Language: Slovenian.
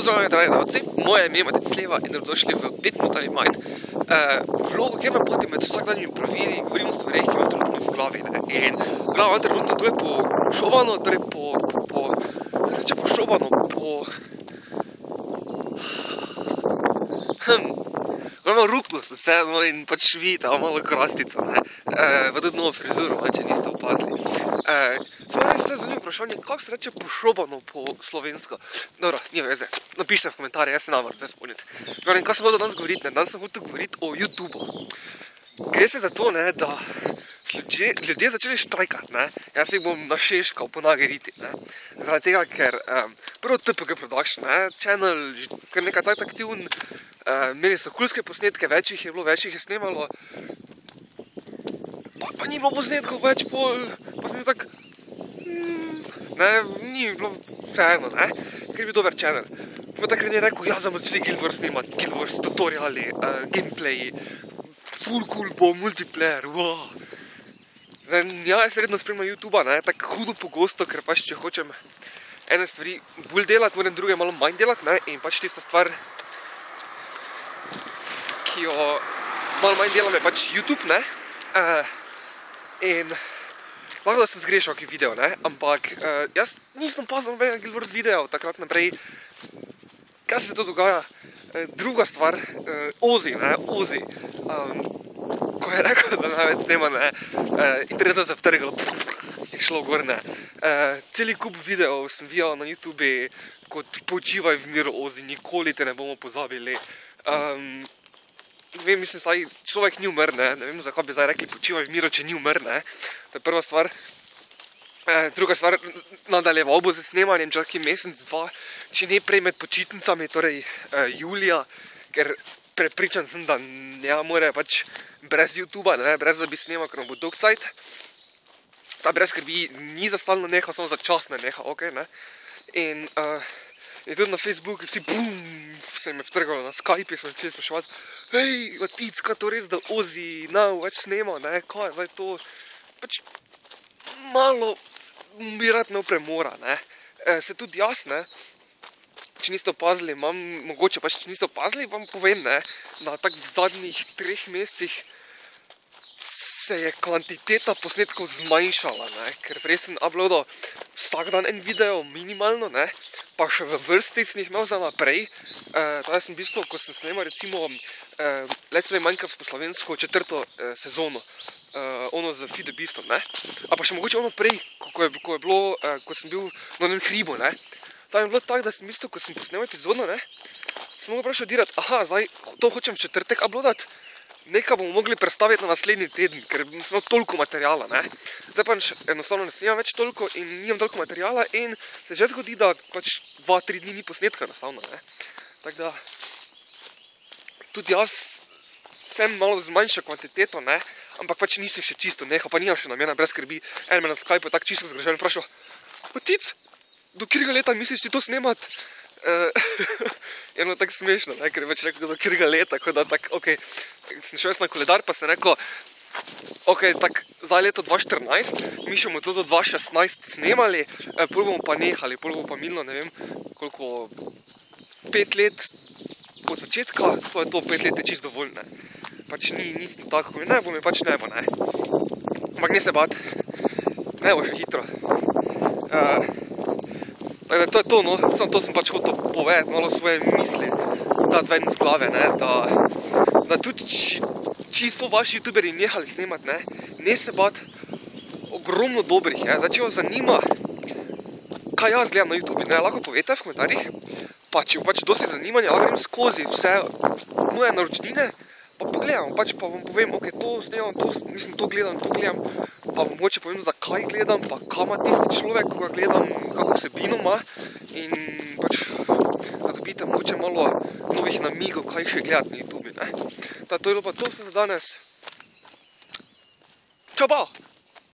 Pozdravljeni, dragi gledalci, moje ime je Matic Sleva in dobrodošli v 5 minut ali manj vlogu, kjer na poti med vsakdanjimi pravili govorim o stvareh, ki imam trenutno v glavi. In glava imam trenutno to je pošobano, torej Imam ruklo sem se, in pač vidite, imam malo krastico, pa tudi novo frizuro, če niste opazili. Samo res se zanimivo vprašanje, kako se reče pošobano po slovensko? Dobro, nima veze, napišite v komentarje, jaz se nam moram zdaj spomniti. Kaj sem hotel danes govoriti? Danes sem hotel govoriti o YouTubeu. Gre se za to, da ljudje začeli štrajkati, jaz jih bom našeškal po nageriti, zaradi tega, ker prvo TPG Production, channel, kar nekaj cajt aktivn, imeli so kulske posnetke, več jih je bilo, več jih je snemalo, pa ni bilo posnetkov več pol, pa sem bil tak, ni bilo vseeno, ker je bil dober channel. Pa takrat je rekel, ja, zdaj bomo začeli Guild Wars snemati, Guild Wars tutoriali, gameplayi, full cool bo, multiplayer, wow. Ja, jaz redno spremljam YouTubea, tako hudo pogosto, ker pač če hočem ene stvari bolj delati, moram druge malo manj delati, in pač tista stvar, ki jo malo manj delam, je pač YouTube, in lahko da sem zgrešal ki video, ampak jaz nisem opazil nobenega Guild Wars video takrat naprej, kaj se to dogaja. Druga stvar, Ozzy, ko je rekel, da največ snema, internet se vtrgalo, je šlo gor, celi kup videov sem videl na YouTube, kot počivaj v miru Ozzy, nikoli te ne bomo pozabili. Ne vem, mislim, saj človek ni umr, ne vem, zakaj bi zdaj rekli počivaj v miru, če ni umr, to je prva stvar. Druga stvar, nadaljeval bo z snemanjem čak mesec, dva, če ne prej med počitnicami, torej julija, ker prepričan sem, da ne more pač brez YouTubea, brez da bi snemal, ker bo dolg cajt. Ta brez skrbi ni za stalno nehal, samo za čas ne neha, ok, in tudi na Facebooku vsi se me vtrgalo na Skype, so začeli spraševati, hej, Matic, kaj to res, da Ozzy več snema, kaj je zdaj to, pač malo bi rad imel premora, se tudi jaz, če niste opazili, mogoče pač če niste opazili, vam povem, da tak v zadnjih 3 mesecih se je kvantiteta posnetkov zmanjšala, ker prej sem uploadal vsak dan en video minimalno, pa še v vrsti sem jih imel za naprej, tada sem v bistvu, ko sem snemal recimo Let's Play Minecraft po slovensko 4. sezono, ono z Feed the Beastom, a pa še mogoče ono prej, ko sem bil na enem hribu, tam je bilo tako, da sem mislil, ko sem posnemal epizodo, sem mogel prav še odirati, aha, zdaj to hočem v četrtek uploadat, nekaj bomo mogli predstaviti na naslednji teden, ker sem imel toliko materijala, zdaj pa enostavno ne snemam več toliko in nimam toliko materijala in se že zgodi, da pač 2-3 dni ni posnetka enostavno, tako da tudi jaz sem malo zmanjšal kvantiteto, ampak pač nisem še čisto nehal, pa nimam še namena brez skrbi, en me na Skype tako čisto zgražen vprašal, Matic, do katerega leta misliš ti to snemat? Je bilo tako smešno, ker je več rekel do katerega leta, tako da tako, ok, sem šel na koledar, pa sem rekel, ok, tako, zdaj leto 2014, mi še bomo to do 2016 snemali, pol bomo pa nehali, pol bomo pa minilo, ne vem, koliko, 5 let od začetka, to je to, 5 let je čisto dovolj, pač nisem tako, ne bo mi pač ne bo, ampak ne se bat, ne bo še hitro. To je to, samo to sem pač hotel povedati, malo svoje misli, dati ven z glave, da tudi či so vaši youtuberi nehali snemati, ne se bat, ogromno dobrih, zdaj če vas zanima, kaj jaz gledam na YouTube, lahko povete v komentarjih, pa če pač dosti zanimanja, lahko grem skozi vse moje naročnine, pa pogledam, pač pa vam povem, ok, to snemam, to gledam, pa vam mogoče povem, zakaj gledam, pa kaj ima tisti človek, ko ga gledam, kako vsebino ima, in pač, da dobite mogoče malo novih namigov, kaj še gledati na YouTube, to je bilo pa to vse za danes. Čau, pa!